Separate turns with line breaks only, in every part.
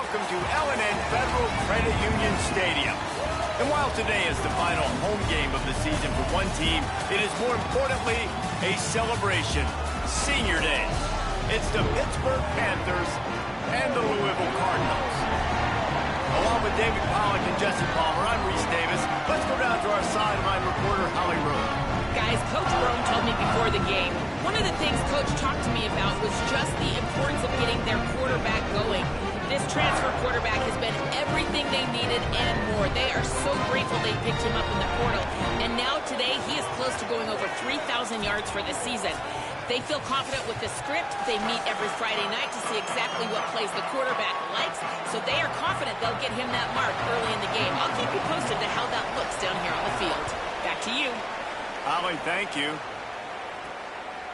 welcome to L&N Federal Credit Union Stadium. And while today is the final home game of the season for one team, it is more importantly a celebration, Senior Day. It's the Pittsburgh Panthers and the Louisville Cardinals. Along with David Pollack and Jesse Palmer, I'm Reese Davis. Let's go down to our sideline reporter, Holly Rowe.
Guys, Coach Rome told me before the game, one of the things Coach talked to me about was just the importance of getting their quarterback going. This transfer quarterback has been everything they needed and more. They are so grateful they picked him up in the portal. And now today, he is close to going over 3,000 yards for the season. They feel confident with the script. They meet every Friday night to see exactly what plays the quarterback likes. So they are confident they'll get him that mark early in the game. I'll keep you posted to how that looks down here on the field. Back to you.
Holly, thank you.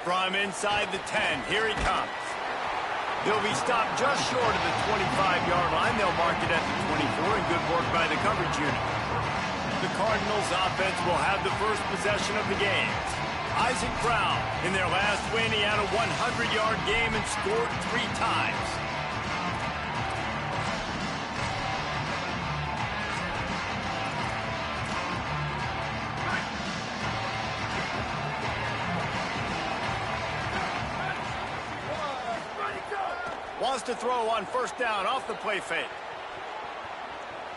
From inside the 10, here he comes. He'll be stopped just short of the 25-yard line. They'll mark it at the 24, and good work by the coverage unit. The Cardinals offense will have the first possession of the game. Isaac Brown, in their last win, he had a 100-yard game and scored 3 times. Wants to throw on first down off the play fake.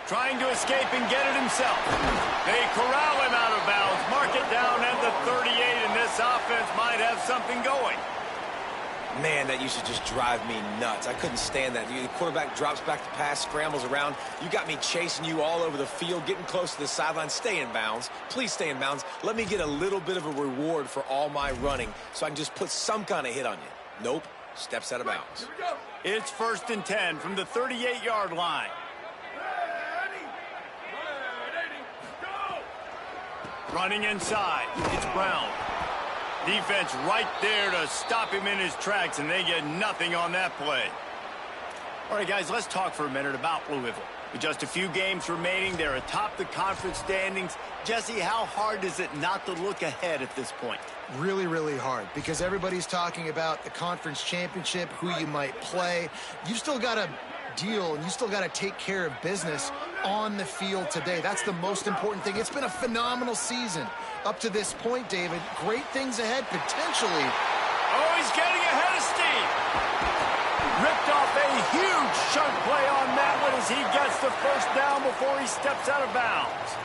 Trying to escape and get it himself. They corral him out of bounds, mark it down at the 38, and this offense might have something going.
Man, that used to just drive me nuts. I couldn't stand that. The quarterback drops back to pass, scrambles around. You got me chasing you all over the field, getting close to the sideline. Stay in bounds. Please stay in bounds. Let me get a little bit of a reward for all my running so I can just put some kind of hit on you. Nope. Steps out of bounds.
It's 1st and 10 from the 38-yard line. Running inside, it's Brown. Defense right there to stop him in his tracks, and they get nothing on that play. All right, guys, let's talk for a minute about Louisville. With just a few games remaining, they're atop the conference standings. Jesse, how hard is it not to look ahead at this point?
Really, really hard, because everybody's talking about the conference championship, who you might play. You still got to deal, and you still got to take care of business on the field today. That's the most important thing. It's been a phenomenal season up to this point, David. Great things ahead, potentially.
Oh, he's getting ahead of steam. Ripped off a huge chunk play on that one as he gets the first down before he steps out of bounds.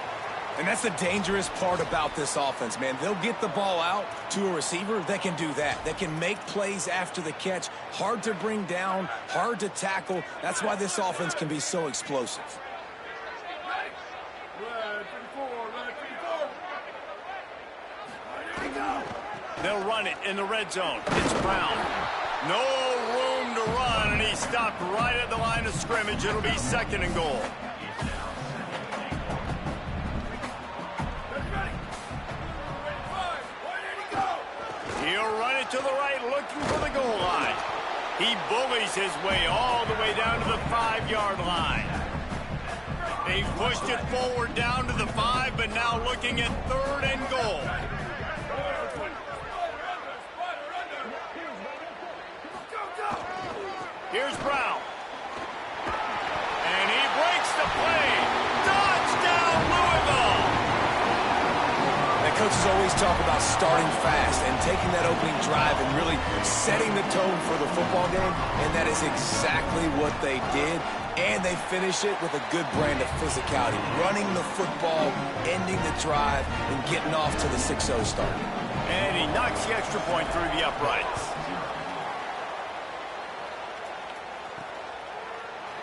And that's the dangerous part about this offense, man. They'll get the ball out to a receiver. They can do that. They can make plays after the catch. Hard to bring down, hard to tackle. That's why this offense can be so explosive.
They'll run it in the red zone. It's Brown. No room to run, and he stopped right at the line of scrimmage. It'll be 2nd and goal. He'll run it to the right, looking for the goal line. He bullies his way all the way down to the 5-yard line. They pushed it forward down to the 5, but now looking at 3rd and goal. Here's Brown. And he breaks the play. Touchdown, Louisville!
And coaches always talk about starting fast and taking that opening drive and really setting the tone for the football game, and that is exactly what they did. And they finish it with a good brand of physicality, running the football, ending the drive, and getting off to the 6-0 start.
And he knocks the extra point through the uprights.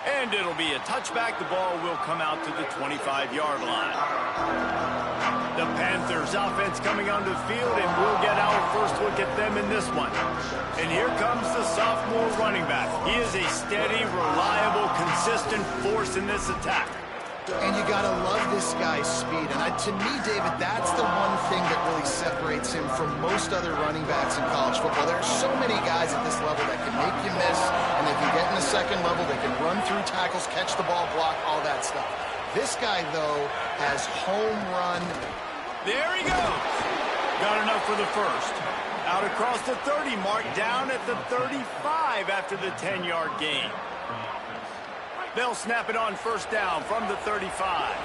And it'll be a touchback. The ball will come out to the 25-yard line. The Panthers offense coming onto the field, and we'll get our first look at them in this one. And here comes the sophomore running back. He is a steady, reliable, consistent force in this attack.
And you got to love this guy's speed. And to me, David, that's the one thing that really separates him from most other running backs in college football. There are so many guys at this level that can make you miss, and they can get in the second level, they can run through tackles, catch the ball, block, all that stuff. This guy, though, has home run.
There he goes. Got enough for the first. Out across the 30 mark, down at the 35 after the 10-yard gain. They'll snap it on first down from the 35.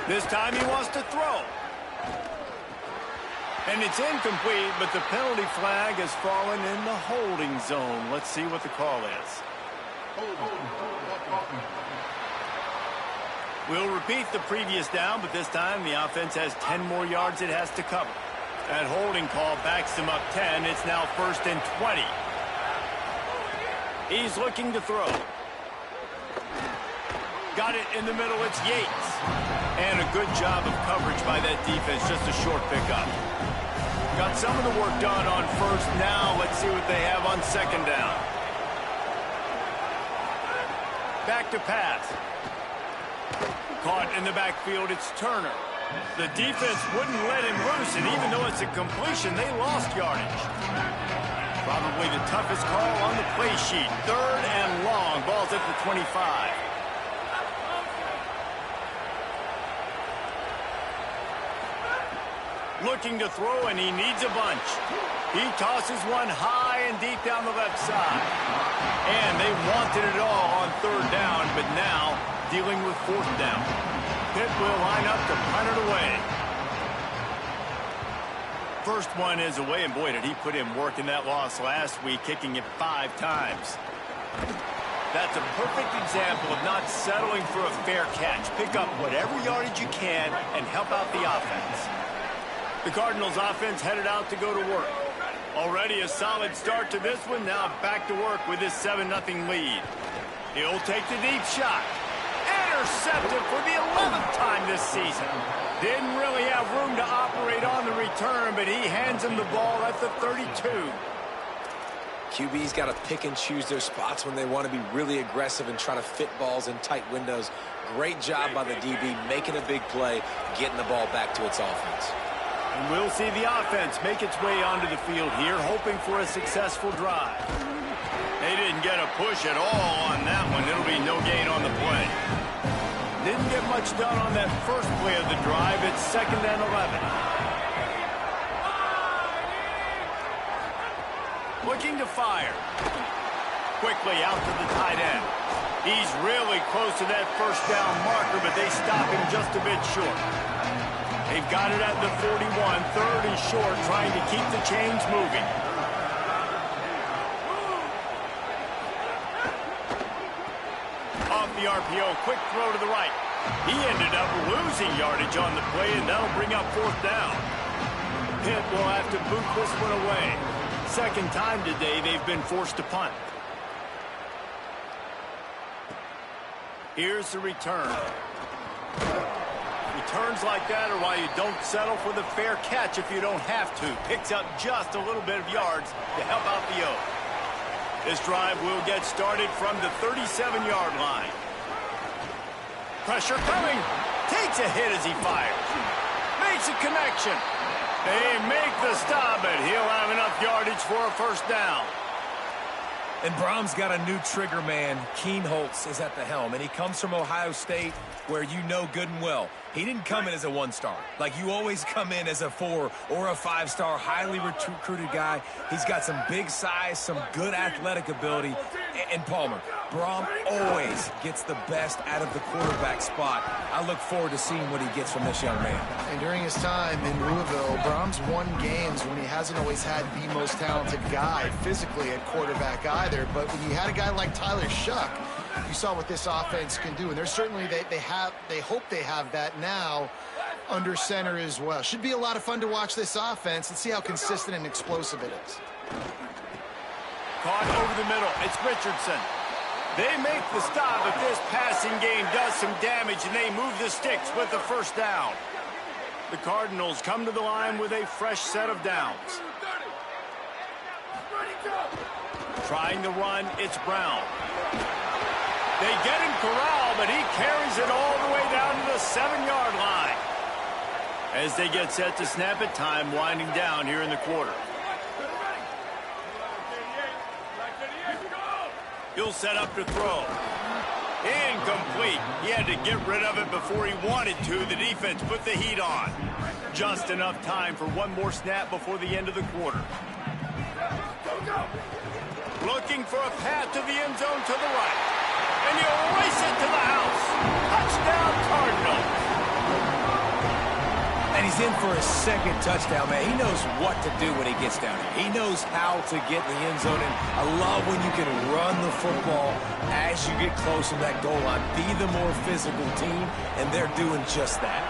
This time he wants to throw. And it's incomplete, but the penalty flag has fallen in the holding zone. Let's see what the call is. We'll repeat the previous down, but this time the offense has 10 more yards it has to cover. That holding call backs them up 10. It's now 1st and 20. He's looking to throw. Got it in the middle. It's Yates. And a good job of coverage by that defense. Just a short pickup. Got some of the work done on first. Now let's see what they have on second down. Back to pass. Caught in the backfield. It's Turner. The defense wouldn't let him loose, and even though it's a completion, they lost yardage. Probably the toughest call on the play sheet. 3rd and long. Ball's at the 25. Looking to throw, and he needs a bunch. He tosses one high and deep down the left side. And they wanted it all on 3rd down, but now dealing with 4th down. Pitt will line up to punt it away. First one is away, and boy, did he put in work in that loss last week, kicking it 5 times. That's a perfect example of not settling for a fair catch. Pick up whatever yardage you can and help out the offense. The Cardinals offense headed out to go to work. Already a solid start to this one. Now back to work with his 7-0 lead. He'll take the deep shot. Intercepted for the 11th time this season. Didn't really have room to operate on the return, but he hands him the ball at the 32.
QB's got to pick and choose their spots when they want to be really aggressive and try to fit balls in tight windows. Great job by the DB making a big play, getting the ball back to its offense.
And we'll see the offense make its way onto the field here, hoping for a successful drive. They didn't get a push at all on that one. It'll be no gain on the play. Didn't get much done on that first play of the drive. It's 2nd and 11. Looking to fire. Quickly out to the tight end. He's really close to that first down marker, but they stop him just a bit short. They've got it at the 41, 3rd and short, trying to keep the chains moving. Off the RPO, quick throw to the right. He ended up losing yardage on the play, and that'll bring up 4th down. Pitt will have to boot this one away. 2nd time today they've been forced to punt. Here's the return. Returns like that are why you don't settle for the fair catch if you don't have to. Picks up just a little bit of yards to help out the O. This drive will get started from the 37-yard line. Pressure coming. Takes a hit as he fires. Makes a connection. They make the stop, but he'll have enough yardage for a 1st down.
And Brahms got a new trigger man. Keen Holtz is at the helm, and he comes from Ohio State, where you know good and well. He didn't come in as a 1-star. Like, you always come in as a 4 or a 5-star, highly recruited guy. He's got some big size, some good athletic ability. And Palmer, Brahm always gets the best out of the quarterback spot. I look forward to seeing what he gets from this young man.
And during his time in Louisville, Brahms won games when he hasn't always had the most talented guy physically at quarterback either. But when you had a guy like Tyler Shuck, you saw what this offense can do. And there's certainly, they hope they have that now under center as well. Should be a lot of fun to watch this offense and see how consistent and explosive it is.
Caught over the middle. It's Richardson. They make the stop, but this passing game does some damage, and they move the sticks with the 1st down. The Cardinals come to the line with a fresh set of downs. Trying to run, it's Brown. They get him corralled, but he carries it all the way down to the 7-yard line. As they get set to snap it, time winding down here in the quarter. He'll set up to throw. Incomplete. He had to get rid of it before he wanted to. The defense put the heat on. Just enough time for one more snap before the end of the quarter. Looking for a path to the end zone to the right. And he'll race it to the house. Touchdown, Cardinals.
And he's in for his second touchdown, man. He knows what to do when he gets down here. He knows how to get in the end zone. And I love when you can run the football as you get close to that goal line. Be the more physical team, and they're doing just that.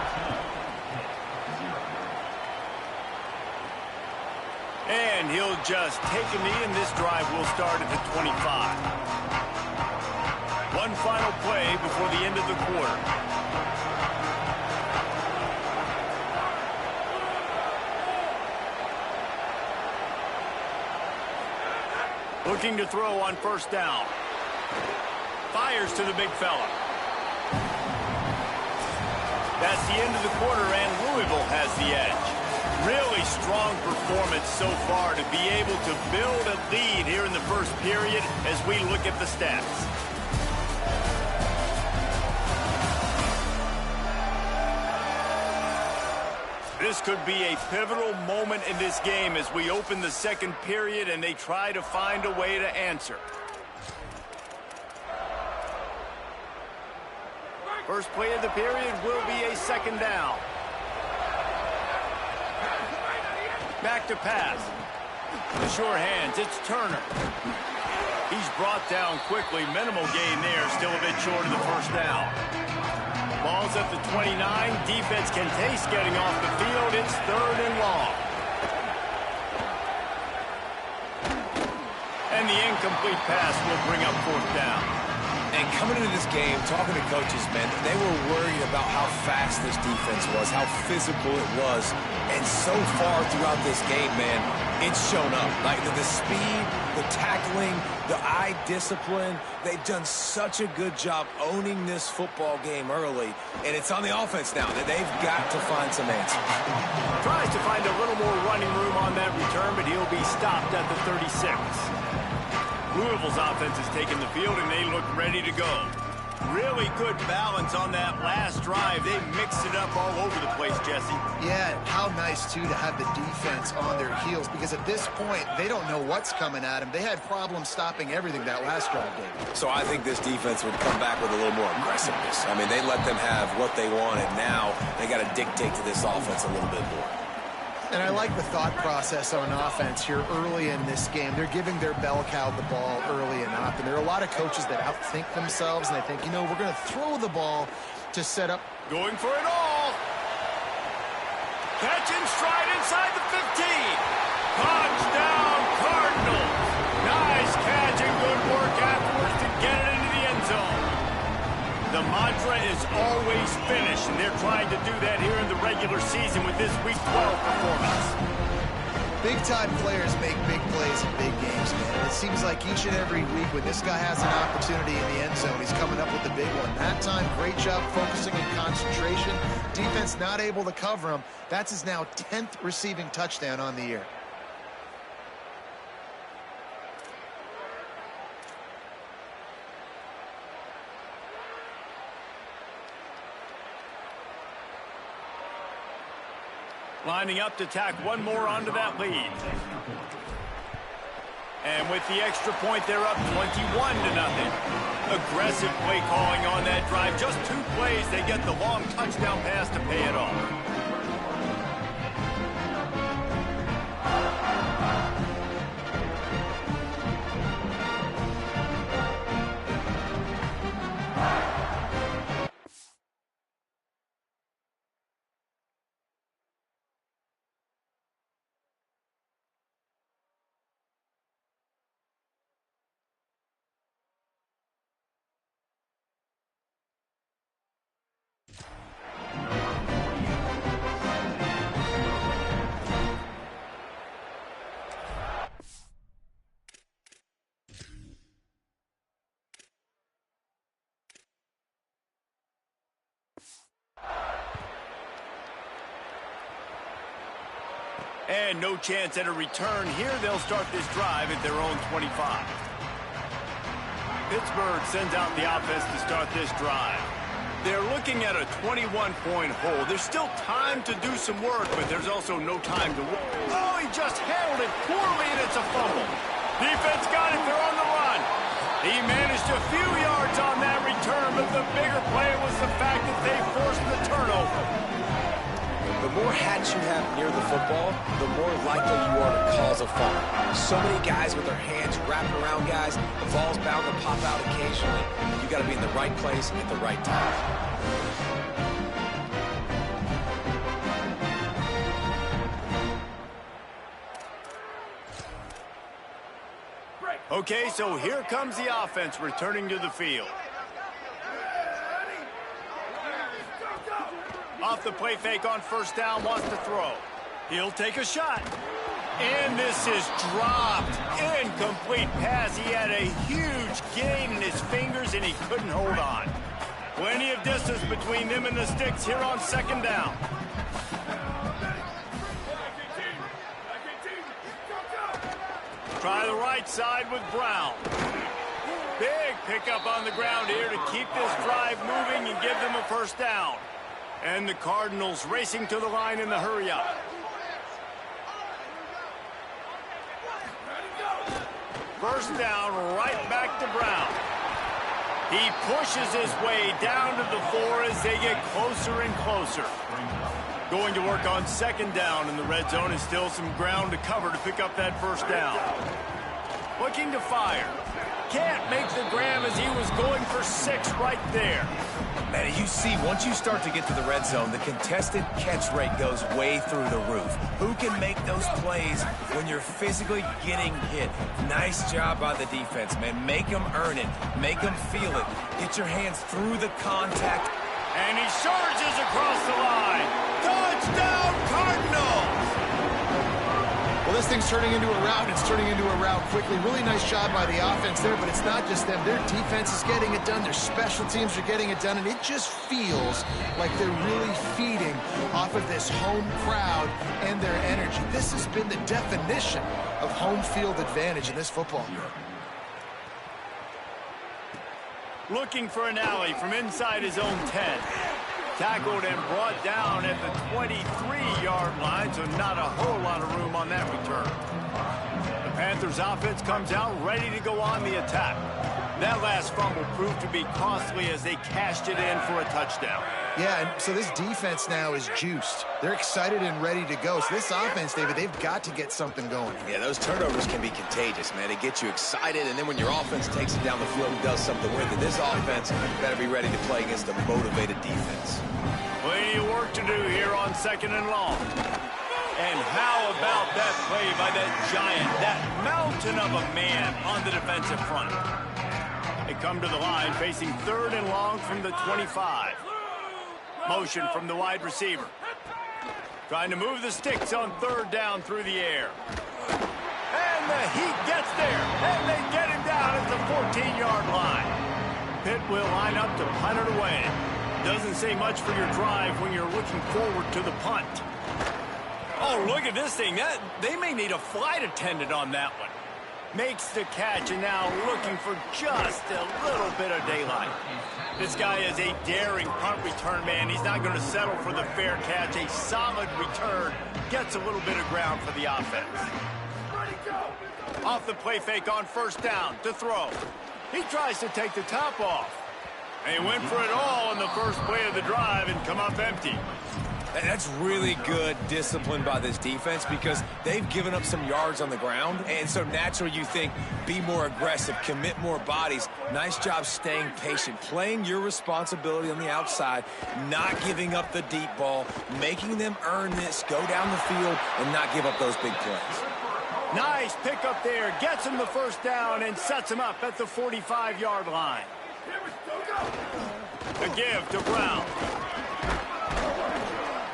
And he'll just take a knee, and this drive will start at the 25. One final play before the end of the quarter. Looking to throw on first down. Fires to the big fella. That's the end of the quarter, and Louisville has the edge. Really strong performance so far to be able to build a lead here in the first period as we look at the stats. This could be a pivotal moment in this game as we open the second period and they try to find a way to answer. First play of the period will be a second down. Back to pass. The sure hands, it's Turner. He's brought down quickly. Minimal gain there, still a bit short of the first down. Ball's at the 29. Defense can taste getting off the field. It's third and long. And the incomplete pass will bring up fourth down.
And coming into this game, talking to coaches, man, they were worried about how fast this defense was, how physical it was. And so far throughout this game, man, it's shown up. Like the speed, the tackling, the eye discipline, they've done such a good job owning this football game early. And it's on the offense now that they've got to find some answers.
Tries to find a little more running room on that return, but he'll be stopped at the 36. Louisville's offense has taken the field, and they look ready to go. Really good balance on that last drive. They mixed it up all over the place, Jesse.
Yeah, how nice, too, to have the defense on their heels, because at this point, they don't know what's coming at them. They had problems stopping everything that last drive, David.
So I think this defense would come back with a little more aggressiveness. I mean, they let them have what they wanted. Now they got to dictate to this offense a little bit more.
And I like the thought process on offense here early in this game. They're giving their bell cow the ball early and often. There are a lot of coaches that outthink themselves, and they think, you know, we're going to throw the ball to set up.
Going for it all. Catch in stride inside the 15. Touchdown, Cardinals. Nice catch and good work afterwards to get it into the end zone. The mantra is always finish, and they're trying to do that here in the regular season with this Week 12 performance.
Big-time players make big plays in big games, man. It seems like each and every week when this guy has an opportunity in the end zone, he's coming up with the big one. That time, great job focusing and concentration. Defense not able to cover him. That's his now 10th receiving touchdown on the year.
Lining up to tack one more onto that lead. And with the extra point, they're up 21-0. Aggressive play calling on that drive. Just 2 plays, they get the long touchdown pass to pay it off. And no chance at a return here. They'll start this drive at their own 25. Pittsburgh sends out the offense to start this drive. They're looking at a 21-point hole. There's still time to do some work, but there's also no time to work. Oh, he just handled it poorly, and it's a fumble. Defense got it. They're on the run. He managed a few yards on that return, but the bigger play was the fact that they forced the turnover.
The more hats you have near the football, the more likely you are to cause a fumble. So many guys with their hands wrapping around guys, the ball's bound to pop out occasionally. You got to be in the right place at the right time.
Okay, so here comes the offense returning to the field. Off the play fake on first down, wants to throw. He'll take a shot. And this is dropped. Incomplete pass. He had a huge gain in his fingers, and he couldn't hold on. Plenty of distance between them and the sticks here on second down. Try the right side with Brown. Big pickup on the ground here to keep this drive moving and give them a first down. And the Cardinals racing to the line in the hurry-up. First down, right back to Brown. He pushes his way down to the 4 as they get closer and closer. Going to work on second down in the red zone, and still some ground to cover to pick up that first down. Looking to fire. Can't make the grab as he was going for 6 right there.
Man, you see, once you start to get to the red zone, the contested catch rate goes way through the roof. Who can make those plays when you're physically getting hit? Nice job by the defense, man. Make them earn it. Make them feel it. Get your hands through the contact.
And he surges across the line. Touchdown, Cardinals!
Well, this thing's turning into a rout. It's turning into a rout quickly. Really nice job by the offense there, but it's not just them. Their defense is getting it done. Their special teams are getting it done, and it just feels like they're really feeding off of this home crowd and their energy. This has been the definition of home field advantage in this football.
Looking for an alley from inside his own 10. Tackled and brought down at the 23-yard line, so not a whole lot of room on that return. The Panthers offense comes out ready to go on the attack. That last fumble proved to be costly as they cashed it in for a touchdown.
Yeah, and so this defense now is juiced. They're excited and ready to go. So this offense, David, they've got to get something going.
Yeah, those turnovers can be contagious, man. It gets you excited, and then when your offense takes it down the field and does something with it, this offense better be ready to play against a motivated defense.
Plenty of work to do here on second and long. And how about that play by that giant, that mountain of a man on the defensive front? They come to the line facing third and long from the 25. Motion from the wide receiver. Trying to move the sticks on third down through the air. And the Heat gets there. And they get him down at the 14-yard line. Pitt will line up to punt it away. Doesn't say much for your drive when you're looking forward to the punt. Oh, look at this thing. They may need a flight attendant on that one. Makes the catch, and now looking for just a little bit of daylight. This guy is a daring punt return man. He's not going to settle for the fair catch. A solid return gets a little bit of ground for the offense. Off the play fake on first down to throw. He tries to take the top off. They went for it all in the first play of the drive and come up empty.
That's really good discipline by this defense because they've given up some yards on the ground, and so naturally you think, be more aggressive, commit more bodies. Nice job staying patient, playing your responsibility on the outside, not giving up the deep ball, making them earn this, go down the field, and not give up those big plays.
Nice pickup there, gets him the first down and sets him up at the 45-yard line. A give to Brown.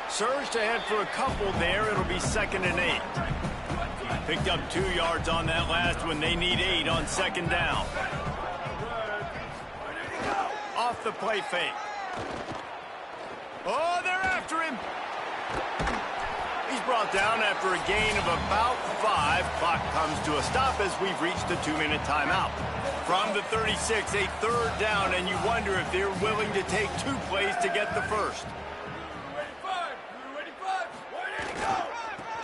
Surged ahead for a couple there. It'll be second and 8. Picked up 2 yards on that last one. They need 8 on second down. Off the play fake. Oh, they're after him. He's brought down after a gain of about 5. Clock comes to a stop as we've reached the 2-minute timeout. From the 36, a third down, and you wonder if they're willing to take 2 plays to get the first.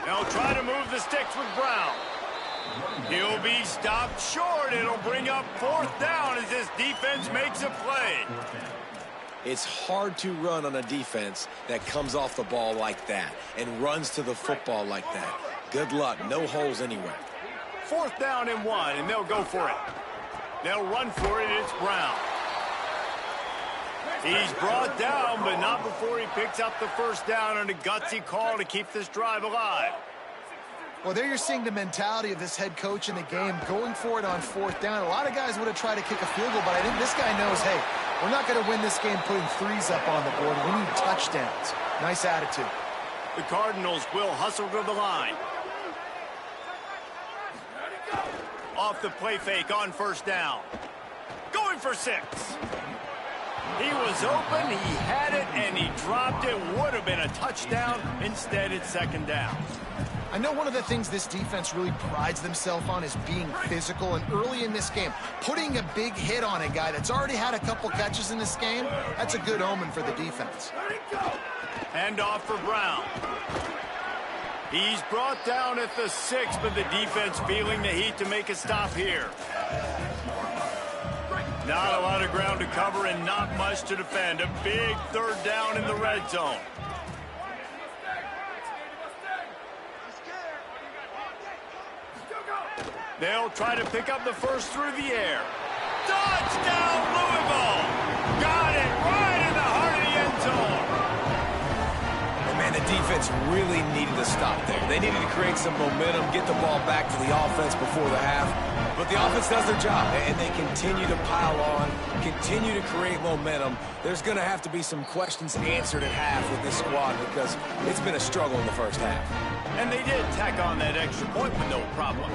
They'll try to move the sticks with Brown. He'll be stopped short. It'll bring up 4th down as this defense makes a play.
It's hard to run on a defense that comes off the ball like that and runs to the football like that. Good luck. No holes anywhere.
4th down and 1, and they'll go for it. They'll run for it. It's Brown. He's brought down, but not before he picks up the first down on a gutsy call to keep this drive alive.
Well, there you're seeing the mentality of this head coach in the game, going for it on 4th down. A lot of guys would have tried to kick a field goal, but I think this guy knows, hey, we're not going to win this game putting 3s up on the board. We need touchdowns. Nice attitude.
The Cardinals will hustle to the line. Off the play fake on 1st down. Going for 6. He was open, he had it, and he dropped it. Would have been a touchdown. Instead, it's 2nd down.
I know one of the things this defense really prides themselves on is being physical, and early in this game, putting a big hit on a guy that's already had a couple catches in this game, that's a good omen for the defense.
Hand off for Brown. He's brought down at the 6, but the defense feeling the heat to make a stop here. Not a lot of ground to cover and not much to defend. A big 3rd down in the red zone. They'll try to pick up the first through the air. Touchdown, Louisville! Got it right in the heart of the end zone.
And man, the defense really needed to stop there. They needed to create some momentum, get the ball back to the offense before the half. But the offense does their job, and they continue to pile on, continue to create momentum. There's going to have to be some questions answered at half with this squad because it's been a struggle in the first half.
And they did tack on that extra point with no problem.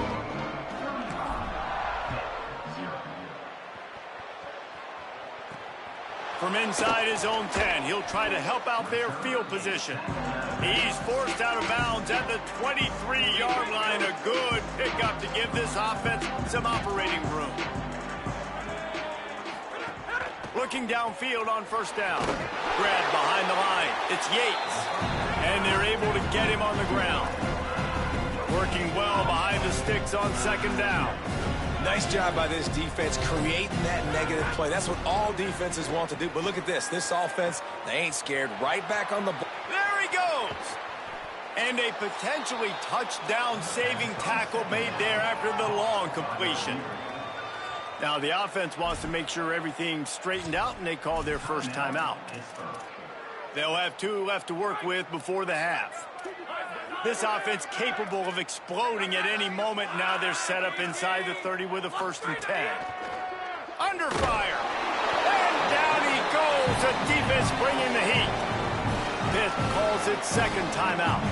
From inside his own 10, he'll try to help out their field position. He's forced out of bounds at the 23-yard line. A good pickup to give this offense some operating room. Looking downfield on 1st down. Grabbed behind the line. It's Yates. And they're able to get him on the ground. Working well behind the sticks on 2nd down.
Nice job by this defense creating that negative play. That's what all defenses want to do. But look at this. This offense, they ain't scared. Right back on the ball.
There he goes. And a potentially touchdown-saving tackle made there after the long completion. Now the offense wants to make sure everything's straightened out, and they call their first timeout. They'll have 2 left to work with before the half. This offense capable of exploding at any moment. Now they're set up inside the 30 with a 1st and 10. Under fire. And down he goes. The defense bringing the heat. Pitt calls it 2nd timeout.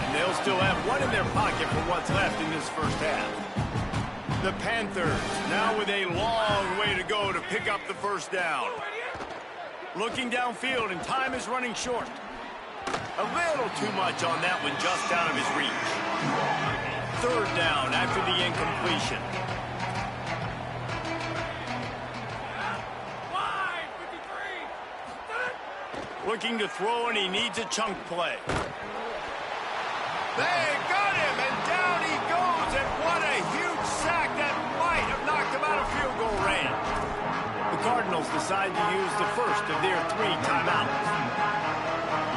And they'll still have 1 in their pocket for what's left in this first half. The Panthers now with a long way to go to pick up the 1st down. Looking downfield, and time is running short. A little too much on that one, just out of his reach. 3rd down after the incompletion. Looking to throw, and he needs a chunk play. They got him, and down he goes, and what a huge sack that might have knocked him out of field goal range. The Cardinals decide to use the first of their 3 timeouts.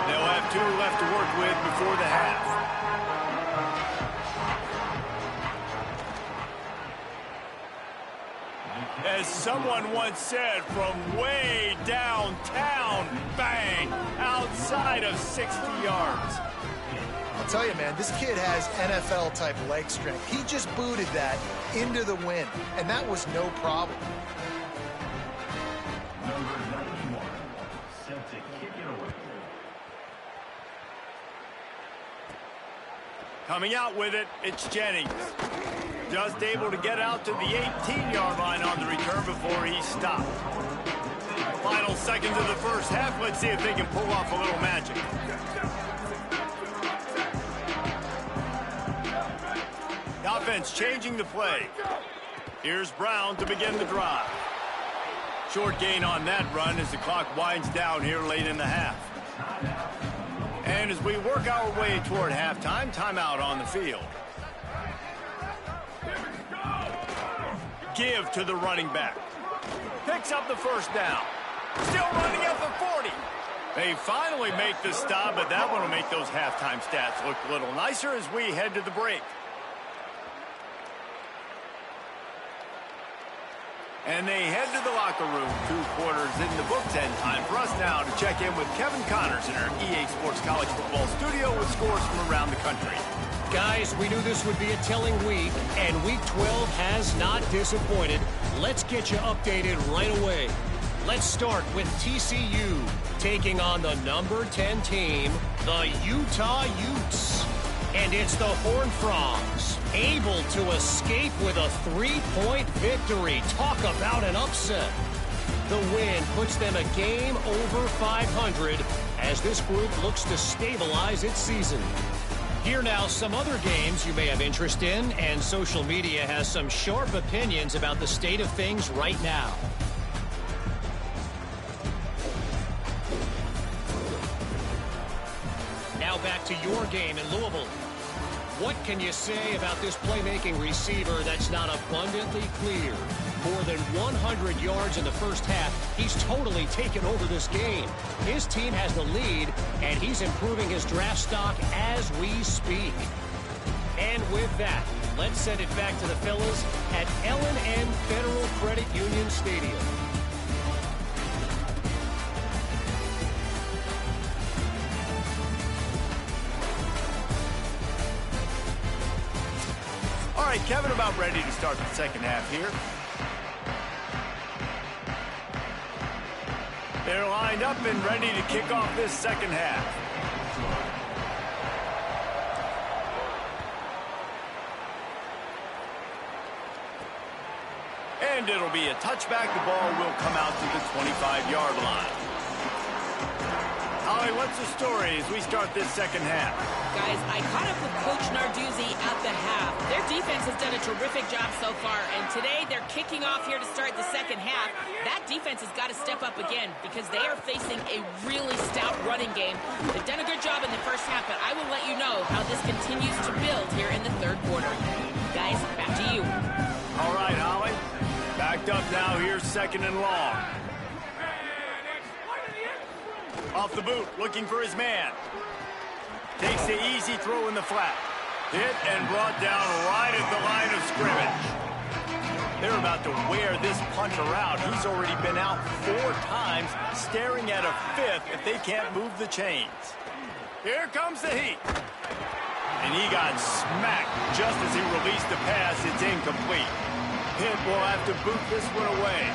They'll have 2 left to work with before the half. As someone once said, from way downtown, bang, outside of 60 yards.
I'll tell you, man, this kid has NFL-type leg strength. He just booted that into the wind, and that was no problem.
Coming out with it, it's Jennings. Just able to get out to the 18-yard line on the return before he's stopped. Final seconds of the first half. Let's see if they can pull off a little magic. The offense changing the play. Here's Brown to begin the drive. Short gain on that run as the clock winds down here late in the half. And as we work our way toward halftime, timeout on the field. Give to the running back. Picks up the first down. Still running at the 40. They finally make the stop, but that one will make those halftime stats look a little nicer as we head to the break. And they head to the locker room. 2 quarters in the books, and time for us now to check in with Kevin Connors in our EA Sports College Football studio with scores from around the country.
Guys, we knew this would be a telling week, and Week 12 has not disappointed. Let's get you updated right away. Let's start with TCU taking on the number 10 team, the Utah Utes. And it's the Horned Frogs able to escape with a 3-point victory. Talk about an upset. The win puts them a game over 500 as this group looks to stabilize its season. Here now some other games you may have interest in, and social media has some sharp opinions about the state of things right now. Now back to your game in Louisville. What can you say about this playmaking receiver that's not abundantly clear? More than 100 yards in the first half. He's totally taken over this game. His team has the lead, and he's improving his draft stock as we speak. And with that, let's send it back to the fellas at L&N Federal Credit Union Stadium.
All right, Kevin, about ready to start the second half here. They're lined up and ready to kick off this second half. And it'll be a touchback. The ball will come out to the 25-yard line. Holly, what's the story as we start this second half?
Guys, I caught up with Coach Narduzzi at the half. Their defense has done a terrific job so far, and today they're kicking off here to start the second half. That defense has got to step up again because they are facing a really stout running game. They've done a good job in the first half, but I will let you know how this continues to build here in the third quarter. Guys, back to you.
All right, Holly. Backed up now. Here's second and long. Off the boot, looking for his man. Takes the easy throw in the flat. Hit and brought down right at the line of scrimmage. They're about to wear this punter out. He's already been out 4 times, staring at a 5th if they can't move the chains. Here comes the heat. And he got smacked just as he released the pass. It's incomplete. Pitt will have to boot this one away.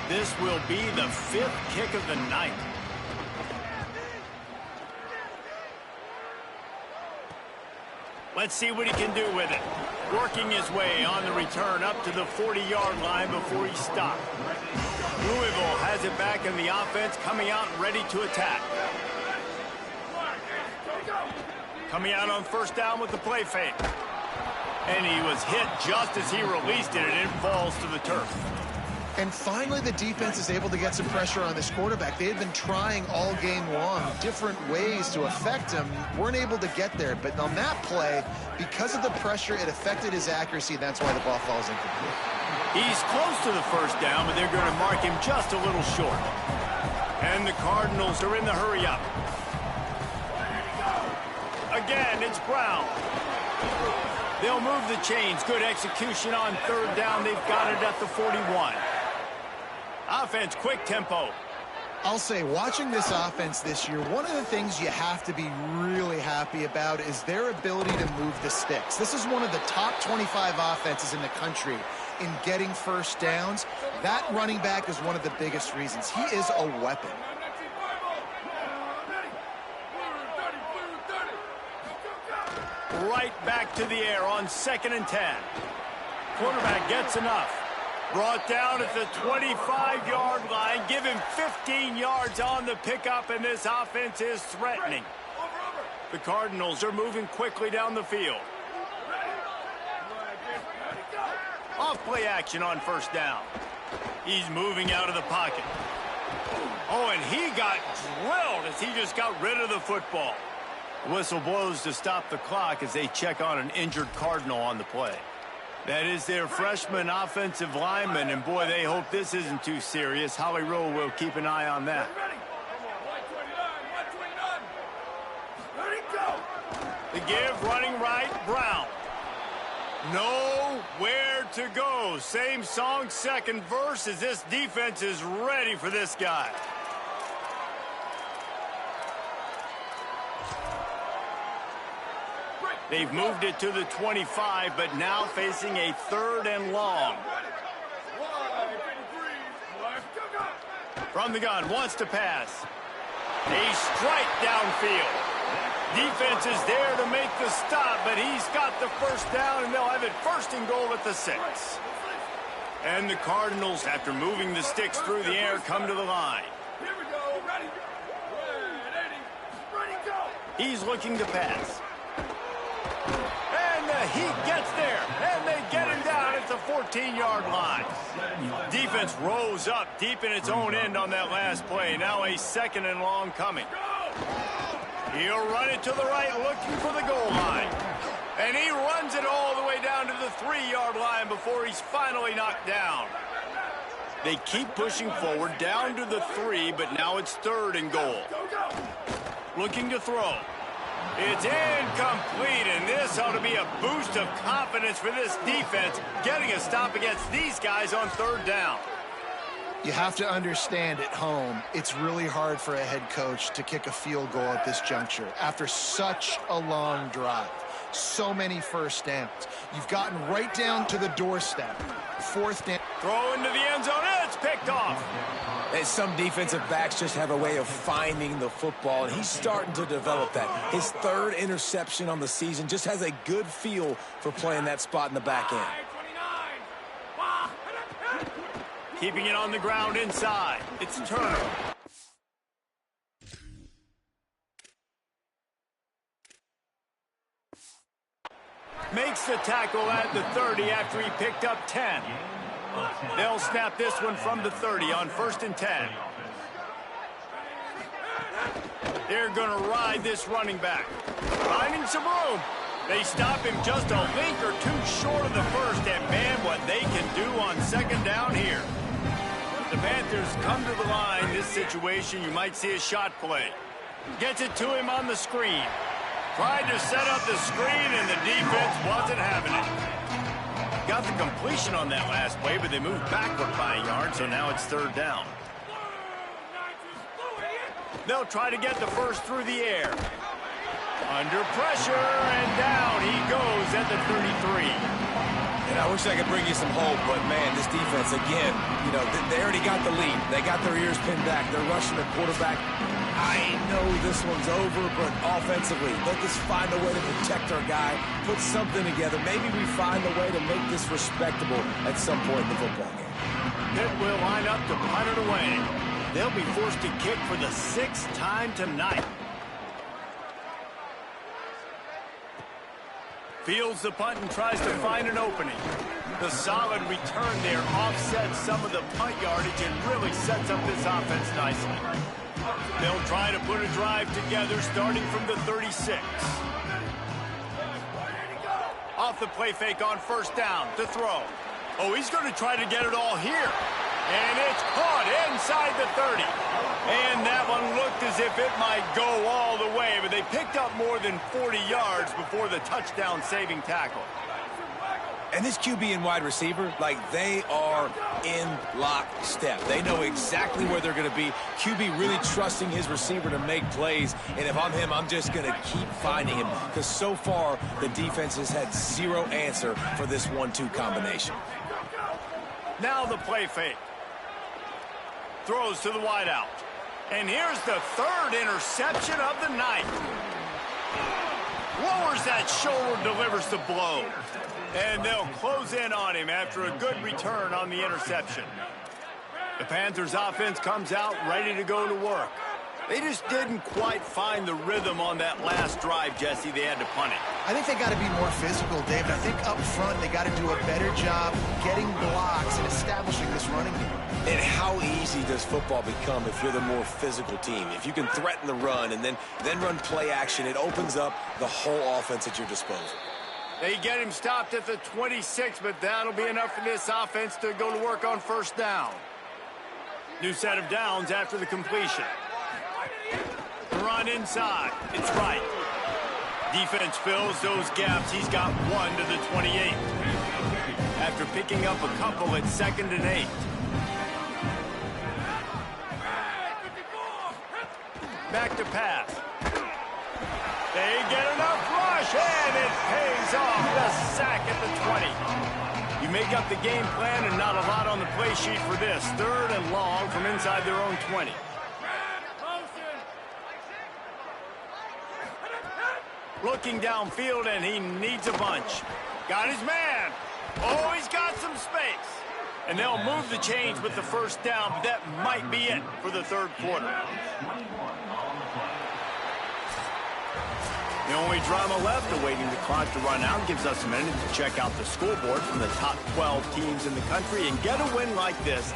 This will be the 5th kick of the night. Let's see what he can do with it. Working his way on the return up to the 40-yard line before he stopped. Louisville has it back in the offense, coming out ready to attack. Coming out on first down with the play fake. And he was hit just as he released it, and it falls to the turf.
And finally, the defense is able to get some pressure on this quarterback. They had been trying all game long different ways to affect him. Weren't able to get there. But on that play, because of the pressure, it affected his accuracy. That's why the ball falls incomplete.
He's close to the first down, but they're going to mark him just a little short. And the Cardinals are in the hurry-up. Again, it's Brown. They'll move the chains. Good execution on third down. They've got it at the 41. Offense, quick tempo.
I'll say, watching this offense this year, one of the things you have to be really happy about is their ability to move the sticks. This is one of the top 25 offenses in the country in getting first downs. That running back is one of the biggest reasons. He is a weapon.
Right back to the air on 2nd and 10. Quarterback gets enough. Brought down at the 25-yard line. Give him 15 yards on the pickup, and this offense is threatening. The Cardinals are moving quickly down the field. Off play action on first down. He's moving out of the pocket. Oh, and he got drilled as he just got rid of the football. Whistle blows to stop the clock as they check on an injured Cardinal on the play. That is their freshman offensive lineman, and boy, they hope this isn't too serious. Holly Rowe will keep an eye on that. The give, running right, Brown. Nowhere to go. Same song, second verse, as this defense is ready for this guy. They've moved it to the 25, but now facing a 3rd and long. From the gun, wants to pass. A strike downfield. Defense is there to make the stop, but he's got the first down, and they'll have it 1st and goal at the 6. And the Cardinals, after moving the sticks through the air, come to the line. He's looking to pass. And he gets there, and they get him down at the 14-yard line. Defense rose up deep in its own end on that last play. Now a 2nd and long coming. He'll run it to the right, looking for the goal line. And he runs it all the way down to the 3-yard line before he's finally knocked down. They keep pushing forward down to the 3, but now it's 3rd and goal. Looking to throw. It's incomplete, and this ought to be a boost of confidence for this defense, getting a stop against these guys on 3rd down.
You have to understand, at home, it's really hard for a head coach to kick a field goal at this juncture after such a long drive. So many first downs. You've gotten right down to the doorstep. 4th down.
Throw into the end zone. It's picked off.
And some defensive backs just have a way of finding the football, and he's starting to develop that. His 3rd interception on the season, just has a good feel for playing that spot in the back end.
Keeping it on the ground inside. It's Turner. Makes the tackle at the 30 after he picked up 10. They'll snap this one from the 30 on 1st and 10. They're going to ride this running back. Finding some room. They stop him just a link or two short of the 1st, and man, what they can do on 2nd down here. The Panthers come to the line. This situation, you might see a shot play. Gets it to him on the screen. Tried to set up the screen, and the defense wasn't having it. Got the completion on that last play, but they moved backward by a yard, so now it's 3rd down. They'll try to get the 1st through the air. Under pressure, and down he goes at the 33.
And I wish I could bring you some hope, but, man, this defense, again, you know, they already got the lead. They got their ears pinned back. They're rushing the quarterback. I know this one's over, but offensively, let us find a way to protect our guy, put something together. Maybe we find a way to make this respectable at some point in the football game.
Pitt will line up to punt it away. They'll be forced to kick for the 6th time tonight. Fields the punt and tries to find an opening. The solid return there offsets some of the punt yardage and really sets up this offense nicely. They'll try to put a drive together starting from the 36. Off the play fake on 1st down to throw. Oh, he's going to try to get it all here. And it's caught inside the 30. And that one looked as if it might go all the way, but they picked up more than 40 yards before the touchdown-saving tackle.
And this QB and wide receiver, like, they are in lockstep. They know exactly where they're going to be. QB really trusting his receiver to make plays. And if I'm him, I'm just going to keep finding him. Because so far, the defense has had zero answer for this 1-2 combination.
Now the play fake. Throws to the wideout. And here's the 3rd interception of the night. Lowers that shoulder, delivers the blow. And they'll close in on him after a good return on the interception. The Panthers offense comes out ready to go to work. They just didn't quite find the rhythm on that last drive, Jesse. They had to punt it.
I think they got to be more physical, David. I think up front they got to do a better job getting blocks and establishing this running game.
And how easy does football become if you're the more physical team? If you can threaten the run and then run play action, it opens up the whole offense at your disposal.
They get him stopped at the 26, but that'll be enough for this offense to go to work on first down. New set of downs after the completion. Run inside. It's right. Defense fills those gaps. He's got one to the 28. After picking up a couple at 2nd and 8. Back to pass. They get enough rush, and it pays off. The sack at the 20. You make up the game plan and not a lot on the play sheet for this. 3rd and long from inside their own 20. Looking downfield, and he needs a bunch. Got his man. Oh, he's got some space. And they'll move the chains with the first down, but that might be it for the 3rd quarter. The only drama left, awaiting the clock to run out, gives us a minute to check out the scoreboard from the top 12 teams in the country and get a win like this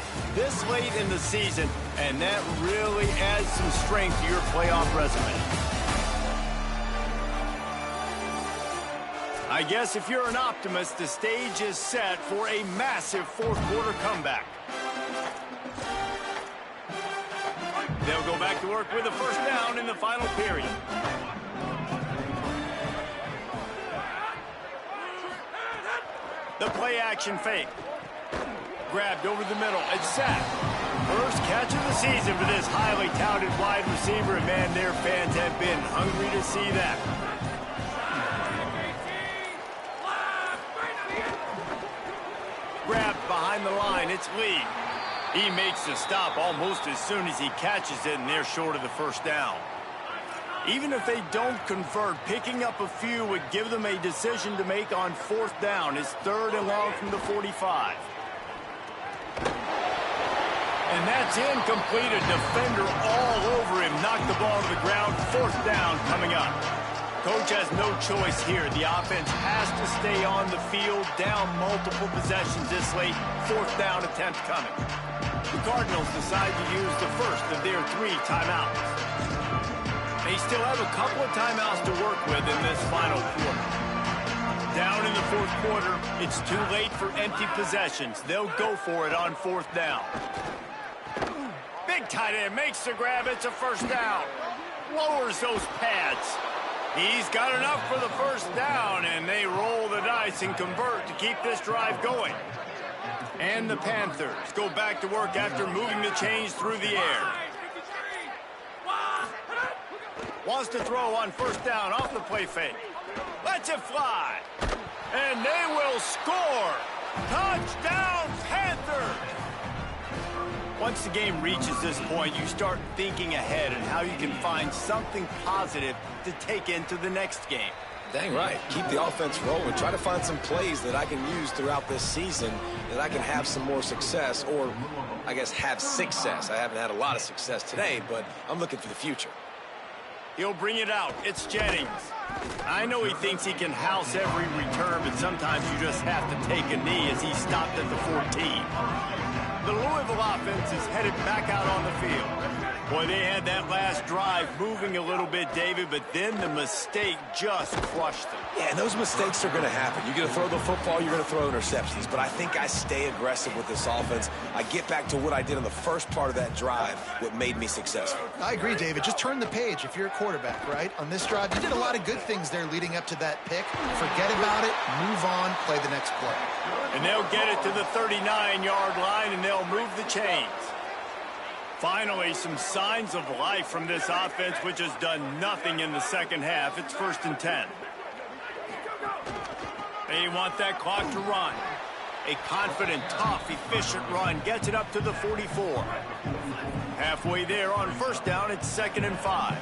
late in the season, and that really adds some strength to your playoff resume. I guess if you're an optimist, the stage is set for a massive 4th quarter comeback. They'll go back to work with a first down in the final period. The play action fake. Grabbed over the middle and sacked. First catch of the season for this highly touted wide receiver, and man, their fans have been hungry to see that. Grabbed behind the line, it's Lee. He makes the stop almost as soon as he catches it, and they're short of the first down. Even if they don't convert, picking up a few would give them a decision to make on 4th down. It's 3rd and long from the 45. And that's incomplete. A defender all over him. Knocked the ball to the ground. 4th down coming up. Coach has no choice here. The offense has to stay on the field, down multiple possessions this late. 4th down attempt coming. The Cardinals decide to use the first of their 3 timeouts. They still have a couple of timeouts to work with in this final quarter. Down in the 4th quarter, it's too late for empty possessions. They'll go for it on 4th down. Big tight end makes the grab. It's a first down. Lowers those pads. He's got enough for the first down, and they roll the dice and convert to keep this drive going. And the Panthers go back to work after moving the chains through the air. Wants to throw on first down off the play fake. Lets it fly. And they will score. Touchdown, Panthers! Once the game reaches this point, you start thinking ahead and how you can find something positive to take into the next game.
Dang right. Keep the offense rolling. Try to find some plays that I can use throughout this season that I can have some more success, or I guess have success. I haven't had a lot of success today, but I'm looking for the future.
He'll bring it out. It's Jennings. I know he thinks he can house every return, but sometimes you just have to take a knee as he stopped at the 14. The Louisville offense is headed back out on the field. Boy, they had that last drive moving a little bit, David, but then the mistake just crushed them.
Yeah, and those mistakes are going to happen. You're going to throw the football, you're going to throw interceptions, but I think I stay aggressive with this offense. I get back to what I did in the first part of that drive, what made me successful.
I agree, David. Just turn the page if you're a quarterback, right? On this drive, you did a lot of good things there leading up to that pick. Forget about it, move on, play the next play.
And they'll get it to the 39-yard line, and they'll move the chains. Finally, some signs of life from this offense, which has done nothing in the second half. It's 1st and 10. They want that clock to run. A confident, tough, efficient run gets it up to the 44. Halfway there on first down, it's 2nd and 5.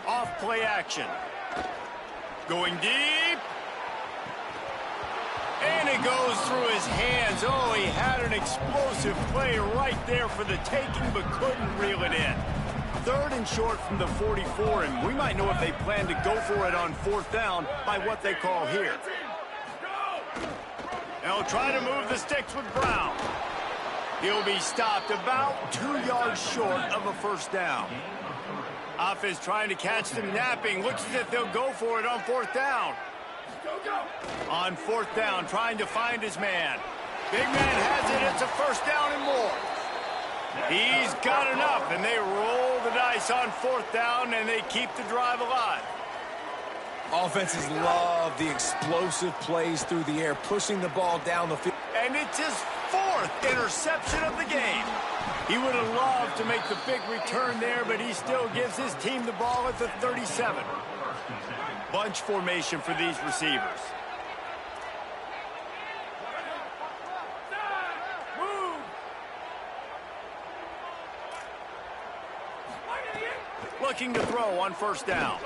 Off play action. Going deep. And it goes through his hands. Oh, he had an explosive play right there for the taking, but couldn't reel it in. 3rd and short from the 44, and we might know if they plan to go for it on 4th down by what they call here. They'll try to move the sticks with Brown. He'll be stopped about 2 yards short of a 1st down. Offense trying to catch them napping. Looks as if they'll go for it on 4th down. On 4th down, trying to find his man. Big man has it. It's a 1st down and more. He's got enough, and they roll the dice on 4th down, and they keep the drive alive.
Offenses love the explosive plays through the air, pushing the ball down the field.
And it's his 4th interception of the game. He would have loved to make the big return there, but he still gives his team the ball at the 37. Bunch formation for these receivers. Looking to throw on 1st down.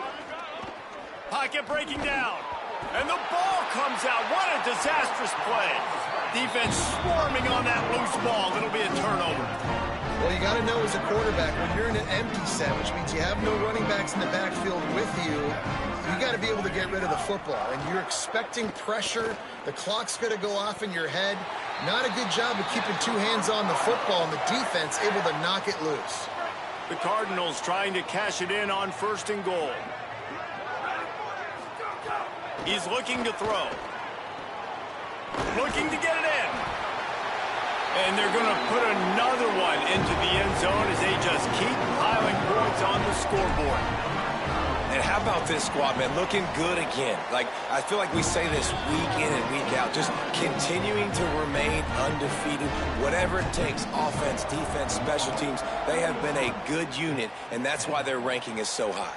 Pocket breaking down. And the ball comes out. What a disastrous play. Defense swarming on that loose ball. It'll be a turnover.
Well, you got to know as a quarterback, when you're in an empty set, which means you have no running backs in the backfield with you, you got to be able to get rid of the football. And you're expecting pressure. The clock's going to go off in your head. Not a good job of keeping 2 hands on the football, and the defense able to knock it loose.
The Cardinals trying to cash it in on 1st and goal. He's looking to throw. Looking to get it in. And they're going to put another one into the end zone as they just keep piling points on the scoreboard.
And how about this squad, man? Looking good again. I feel like we say this week in and week out, just continuing to remain undefeated. Whatever it takes, offense, defense, special teams, they have been a good unit, and that's why their ranking is so high.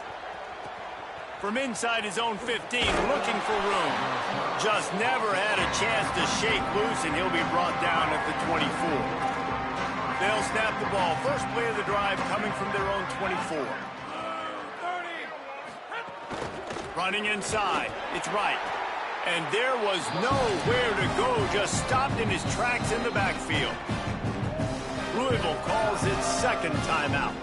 From inside his own 15, looking for room. Just never had a chance to shake loose, and he'll be brought down at the 24. They'll snap the ball. First play of the drive coming from their own 24. Running inside. It's right. And there was nowhere to go. Just stopped in his tracks in the backfield. Louisville calls its 2nd timeout.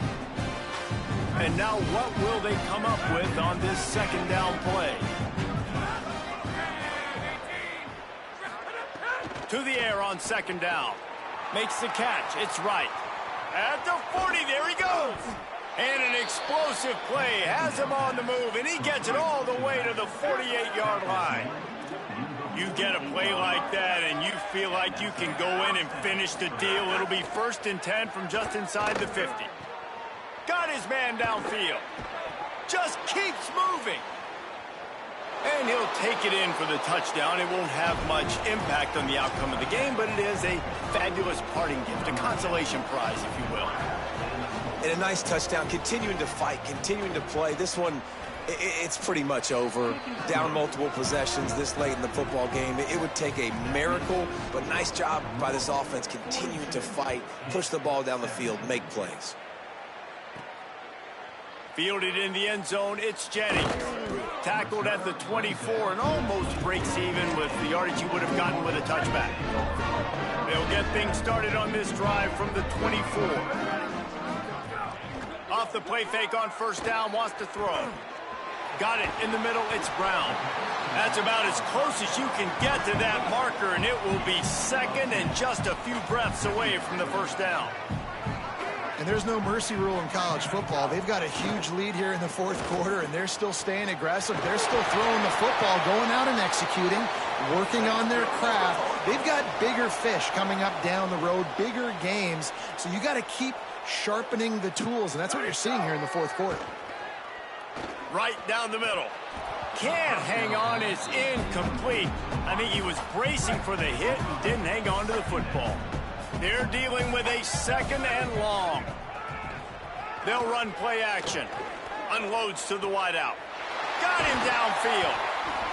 And now what will they come up with on this 2nd down play? To the air on 2nd down. Makes the catch. It's right. At the 40, there he goes. And an explosive play has him on the move, and he gets it all the way to the 48-yard line. You get a play like that, and you feel like you can go in and finish the deal. It'll be 1st and 10 from just inside the 50. Got his man downfield. Just keeps moving. And he'll take it in for the touchdown. It won't have much impact on the outcome of the game, but it is a fabulous parting gift, a consolation prize, if you will.
And a nice touchdown, continuing to fight, continuing to play. This one, it's pretty much over. Down multiple possessions this late in the football game. It would take a miracle, but nice job by this offense continuing to fight, push the ball down the field, make plays.
Fielded in the end zone, it's Jennings. Tackled at the 24 and almost breaks even with the yardage he would have gotten with a touchback. They'll get things started on this drive from the 24. Off the play fake on 1st down, wants to throw. Got it in the middle, it's Brown. That's about as close as you can get to that marker, and it will be 2nd and just a few breaths away from the 1st down.
And there's no mercy rule in college football. They've got a huge lead here in the 4th quarter, and they're still staying aggressive. They're still throwing the football, going out and executing, working on their craft. They've got bigger fish coming up down the road, bigger games. So you got to keep sharpening the tools, and that's what you're seeing here in the 4th quarter.
Right down the middle. Can't hang on, it's incomplete. I think he was bracing for the hit and didn't hang on to the football. They're dealing with a 2nd and long. They'll run play action. Unloads to the wideout. Got him downfield.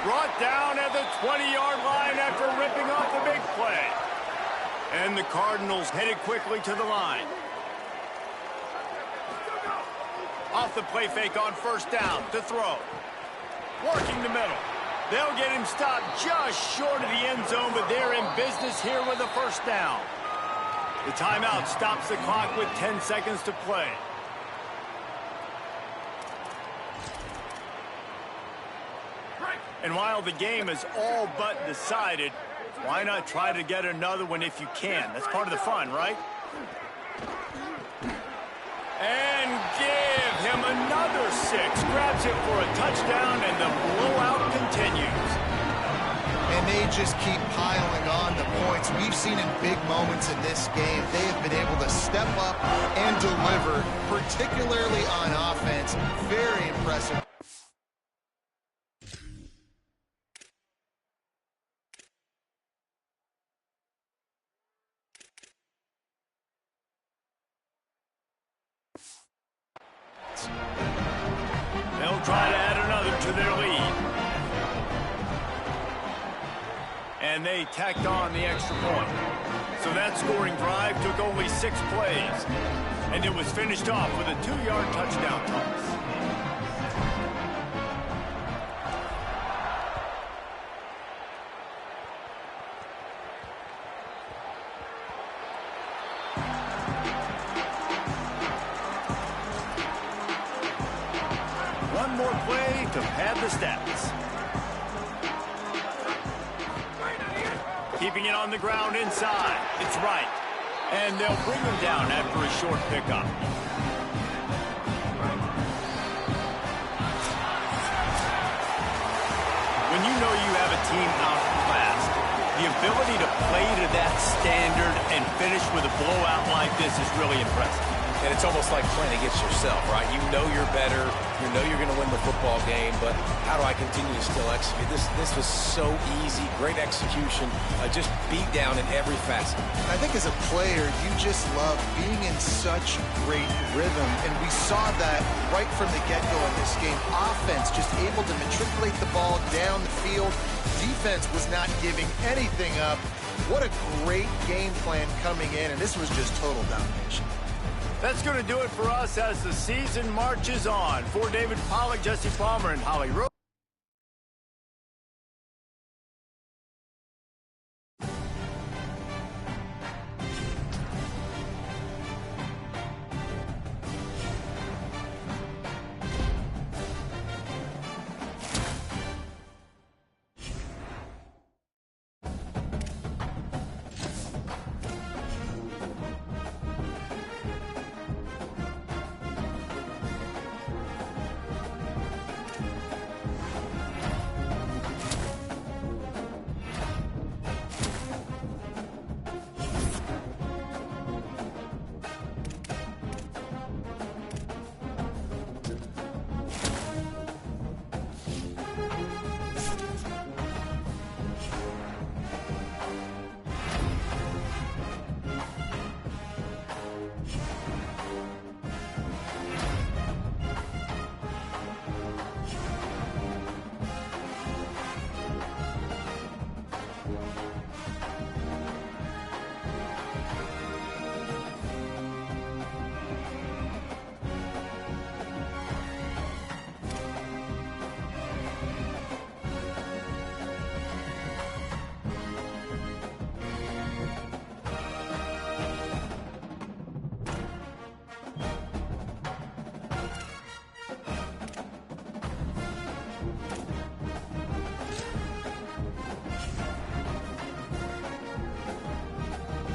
Brought down at the 20-yard line after ripping off the big play. And the Cardinals headed quickly to the line. Off the play fake on 1st down to throw. Working the middle. They'll get him stopped just short of the end zone, but they're in business here with a first down. The timeout stops the clock with 10 seconds to play. And while the game is all but decided, why not try to get another one if you can? That's part of the fun, right? And give him another 6. Grabs it for a touchdown, and the blowout continues.
And they just keep piling on the points. We've seen in big moments in this game, they have been able to step up and deliver, particularly on offense. Very impressive.
They'll try to add another to their lead. And they tacked on the extra point. So that scoring drive took only 6 plays. And it was finished off with a 2-yard touchdown toss. One more play to pad the stats. Keeping it on the ground inside. It's right. And they'll bring him down after a short pickup. When you know you have a team outclassed, the ability to play to that standard and finish with a blowout like this is really impressive.
And it's almost like playing against yourself, right? You know you're better. You know you're going to win the football game, but how do I continue to still execute? This was so easy. Great execution. Just beat down in every facet.
I think as a player, you just love being in such great rhythm, and we saw that right from the get-go in this game. Offense just able to matriculate the ball down the field. Defense was not giving anything up. What a great game plan coming in, and this was just total domination.
That's going to do it for us as the season marches on. For David Pollack, Jesse Palmer, and Holly Rowe.